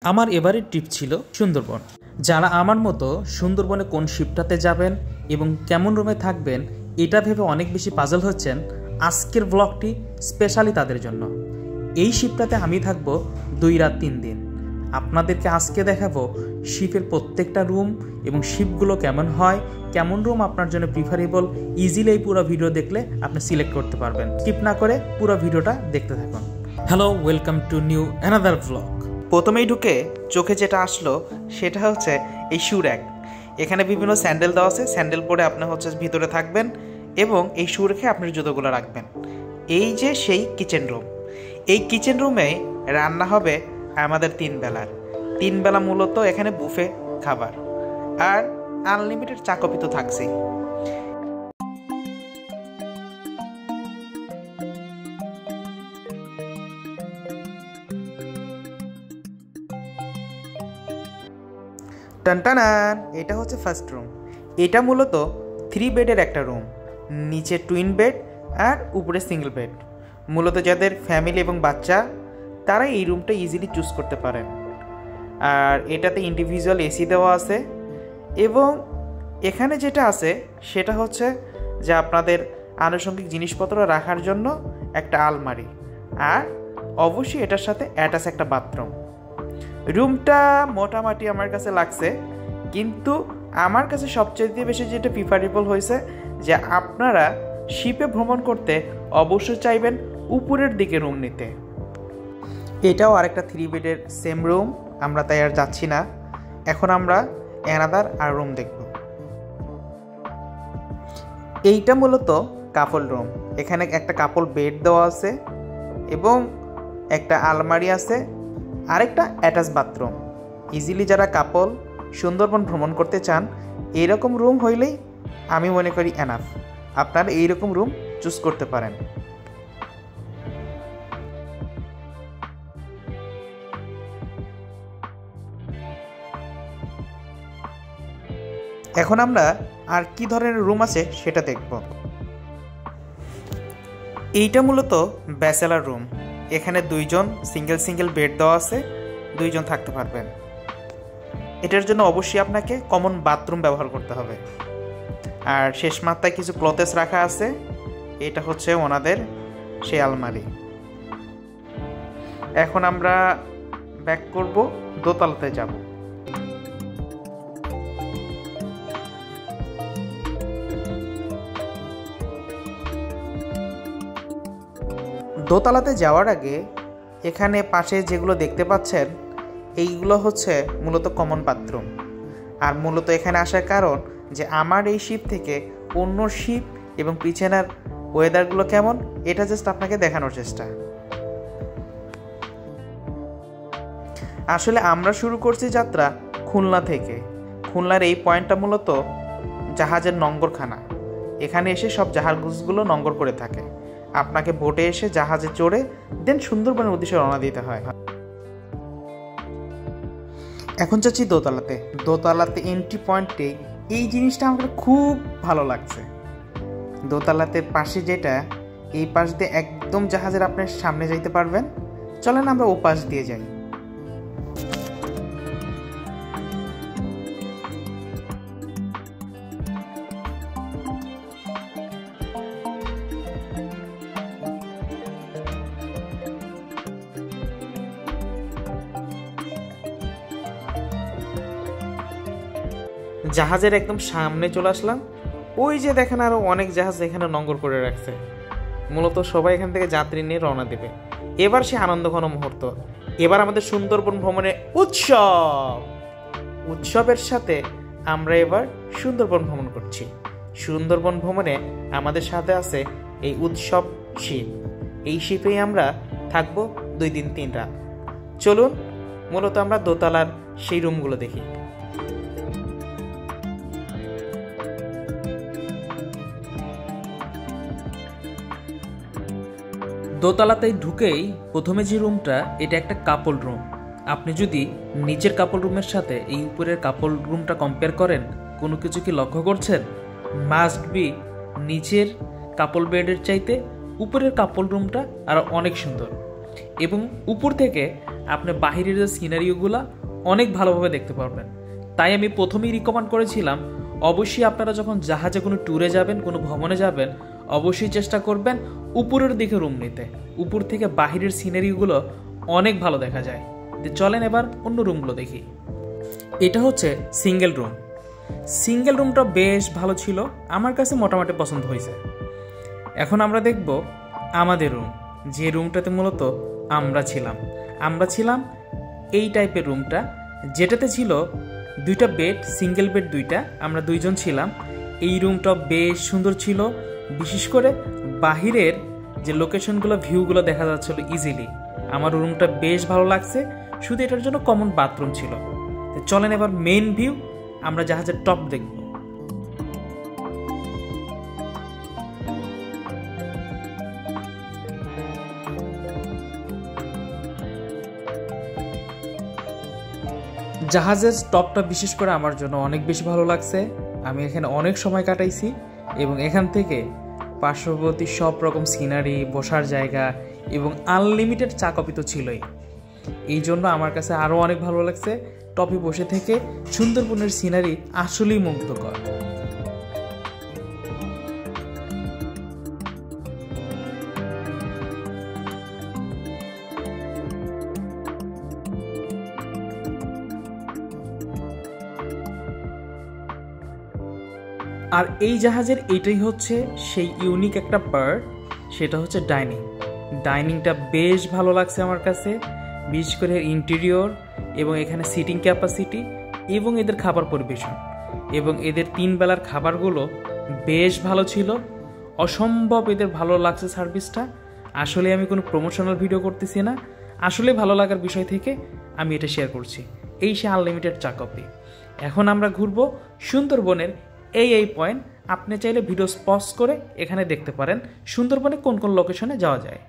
আমার এবারের ট্রিপ ছিল সুন্দরবন। যারা আমার মতো সুন্দরবনে কোন শিপটাতে যাবেন এবং কেমন রুমে থাকবেন এটা ভেবে অনেক বেশি পাজল হচ্ছেন, আজকের ব্লগটি স্পেশালি তাদের জন্য। এই শিপটাতে আমি থাকবো 2 রাত 3 দিন। আপনাদেরকে আজকে দেখাবো শিপের প্রত্যেকটা রুম এবং শিপগুলো কেমন হয়, কেমন রুম আপনার জন্য প্রিফারেবল। ইজিলি এই পুরো ভিডিও দেখলে আপনি সিলেক্ট করতে পারবেন। স্কিপ না করে পুরো ভিডিওটা দেখতে থাকুন। Hello, welcome to new another blog. প্রথমেই ঢুকে চোখে যেটা আসলো সেটা হচ্ছে এই শু র্যাক। এখানে বিভিন্ন স্যান্ডেল দেওয়া আছে, স্যান্ডেল পরে আপনি ভিতরে থাকবেন এবং এই শু রেখে আপনার জুতোগুলো রাখবেন। এই যে সেই কিচেন রুম, এই কিচেন রুমে রান্না হবে আমাদের 3 বেলার। 3 বেলা মূলত এখানে বুফে খাবার আর আনলিমিটেড চা কফি তো থাকছেই। টানটানান, এটা হচ্ছে ফার্স্ট রুম। এটা মূলত 3 বেডের একটা রুম, নিচে টুইন বেড আর উপরে সিঙ্গেল বেড। মূলত যাদের ফ্যামিলি এবং বাচ্চা তারা এই রুমটা ইজিলি চুজ করতে পারেন। আর এটাতে ইন্ডিভিজুয়াল এসি দেওয়া আছে এবং এখানে যেটা আছে সেটা হচ্ছে যে আপনাদের আনুষঙ্গিক জিনিসপত্র রাখার জন্য একটা আলমারি, আর অবশ্যই এটার সাথে অ্যাটাচ একটা বাথরুম। রুমটা মোটামুটি আমার কাছে লাগছে, কিন্তু আমার কাছে সবচেয়ে বেশি যেটা প্রিফারেবল হয়েছে যে আপনারা শিপে ভ্রমণ করতে অবশ্যই চাইবেন উপরের দিকে রুম নিতে। এটাও আরেকটা 3 বেডের সেম রুম, আমরা তাই আর যাচ্ছি না। এখন আমরা অ্যানাদার আর রুম দেখব। এইটা মূলত কাপল রুম। এখানে একটা কাপল বেড দেওয়া আছে এবং একটা আলমারি আছে, আরেকটা অ্যাটাচ বাথরুম। ইজিলি যারা কাপল সুন্দরবন ভ্রমণ করতে চান এইরকম রুম হইলেই আমি মনে করি এনাফ। আপনারা এইরকম রুম চুজ করতে পারেন। এখন আমরা আর কি ধরনের রুম আছে সেটা দেখব। এইটা মূলত ব্যাচেলার রুম। এখানে 2 জন সিঙ্গেল বেড দেওয়া আছে, 2 জন থাকতে পারবেন। এটার জন্য অবশ্যই আপনাকে কমন বাথরুম ব্যবহার করতে হবে। আর শেষ মাত্রায় কিছু ক্লথেস রাখা আছে, এটা হচ্ছে ওনাদের সেই আলমারি। এখন আমরা ব্যাক করব, দোতলাতে যাব। দোতলাতে যাওয়ার আগে এখানে পাশে যেগুলো দেখতে পাচ্ছেন এইগুলো হচ্ছে মূলত কমন বাথরুম। আর মূলত এখানে আসার কারণ যে আমার এই শিপ থেকে অন্য শিপ এবং পিছনের ওয়েদারগুলো কেমন এটা জাস্ট আপনাকে দেখানোর চেষ্টা। আসলে আমরা শুরু করছি যাত্রা খুলনা থেকে। খুলনার এই পয়েন্টটা মূলত জাহাজের নঙ্গরখানা। এখানে এসে সব জাহাজগুলো নঙ্গর করে থাকে। আপনাকে বোটে এসে জাহাজে চড়ে দেন সুন্দরবনের উদ্দেশ্যে রওনা দিতে হয়। এখন যাচ্ছি দোতলাতে। দোতলাতে এন্ট্রি পয়েন্টে এই জিনিসটা আমার খুব ভালো লাগছে। দোতলাতে পাশে যেটা, এই পাশ দিয়ে একদম জাহাজের আপনার সামনে যাইতে পারবেন। চলেন আমরা ও পাশ দিয়ে যাই। জাহাজের একদম সামনে চলে আসলাম। ওই যে দেখেন আরো অনেক জাহাজ এখানে নঙ্গর করে রাখছে। মূলত সবাই এখান থেকে যাত্রী নিয়ে রওনা দেবে। এবার সে আনন্দঘন মুহূর্ত। এবার আমাদের সুন্দরবন ভ্রমণে উৎসবের সাথে আমরা এবার সুন্দরবন ভ্রমণ করছি। সুন্দরবন ভ্রমণে আমাদের সাথে আছে এই উৎসব শিপ। এই শিপেই আমরা থাকবো 2 দিন 3 রাত। চলুন মূলত আমরা দোতলার সেই রুমগুলো দেখি। দোতলাতেই ঢুকেই প্রথমে যে রুমটা, এটা একটা কাপল রুম। আপনি যদি নিচের কাপল রুমের সাথে এই উপরের কাপল রুমটা কম্পেয়ার করেন, কোনো কিছু কি লক্ষ্য করছেন? মাস্ট বি নিচের কাপল বেডের চাইতে উপরের কাপল রুমটা আরও অনেক সুন্দর। এবং উপর থেকে আপনি বাহিরের যে সিনারিওগুলো অনেক ভালোভাবে দেখতে পারবেন। তাই আমি প্রথমেই রিকমেন্ড করেছিলাম অবশ্যই আপনারা যখন জাহাজে কোনো ট্যুরে যাবেন, কোনো ভ্রমণে যাবেন, অবশ্যই চেষ্টা করবেন উপরের দিকে রুম নিতে। উপর থেকে বাহিরের সিনারিওগুলো অনেক ভালো দেখা যায়। চলেন এবার অন্য রুমগুলো দেখি। এটা হচ্ছে সিঙ্গেল রুম। সিঙ্গেল রুমটা বেশ ভালো ছিল, আমার কাছে মোটামুটি পছন্দ হয়েছে। এখন আমরা দেখব আমাদের রুম, যে রুমটাতে মূলত আমরা ছিলাম এই টাইপের রুমটা, যেটাতে ছিল 2টা বেড, সিঙ্গেল বেড 2টা, আমরা 2 জন ছিলাম। এই রুমটা বেশ সুন্দর ছিল, বিশেষ করে বাহিরের যে লোকেশনগুলো, ভিউগুলো দেখা যাচ্ছিল ইজিলি। আমার রুমটা বেশ ভালো লাগছে, শুধু এটার জন্য কমন বাথরুম ছিল। চলেন এবার মেইন ভিউ, আমরা জাহাজের টপ দেখব। জাহাজের টপটা বিশেষ করে আমার জন্য অনেক বেশি ভালো লাগছে। আমি এখানে অনেক সময় কাটাইছি এবং এখান থেকে পার্শ্ববর্তী সব রকম সিনারি, বসার জায়গা এবং আনলিমিটেড চা কফি তো ছিলই। এই জন্য আমার কাছে আরও অনেক ভালো লাগছে। টপে বসে থেকে সুন্দরবনের সিনারি আসলেই মুগ্ধকর। আর এই জাহাজের এইটাই হচ্ছে সেই ইউনিক একটা পার্ট, সেটা হচ্ছে ডাইনিংটা বেশ ভালো লাগছে আমার কাছে, বিশেষ করে ইন্টেরিয়র এবং এখানে সিটিং ক্যাপাসিটি এবং এদের খাবার পরিবেশন এবং এদের 3 বেলার খাবারগুলো বেশ ভালো ছিল। অসম্ভব এদের ভালো লাগছে সার্ভিসটা। আসলে আমি কোনো প্রমোশনাল ভিডিও করতেছি না, আসলে ভালো লাগার বিষয় থেকে আমি এটা শেয়ার করছি। এই সে আনলিমিটেড চা কফি। এখন আমরা ঘুরবো সুন্দরবনের এই পয়েন্ট। আপনি চাইলে ভিডিও পজ করে এখানে দেখতে পারেন সুন্দরবনে কোন কোন লোকেশনে যাওয়া যায়।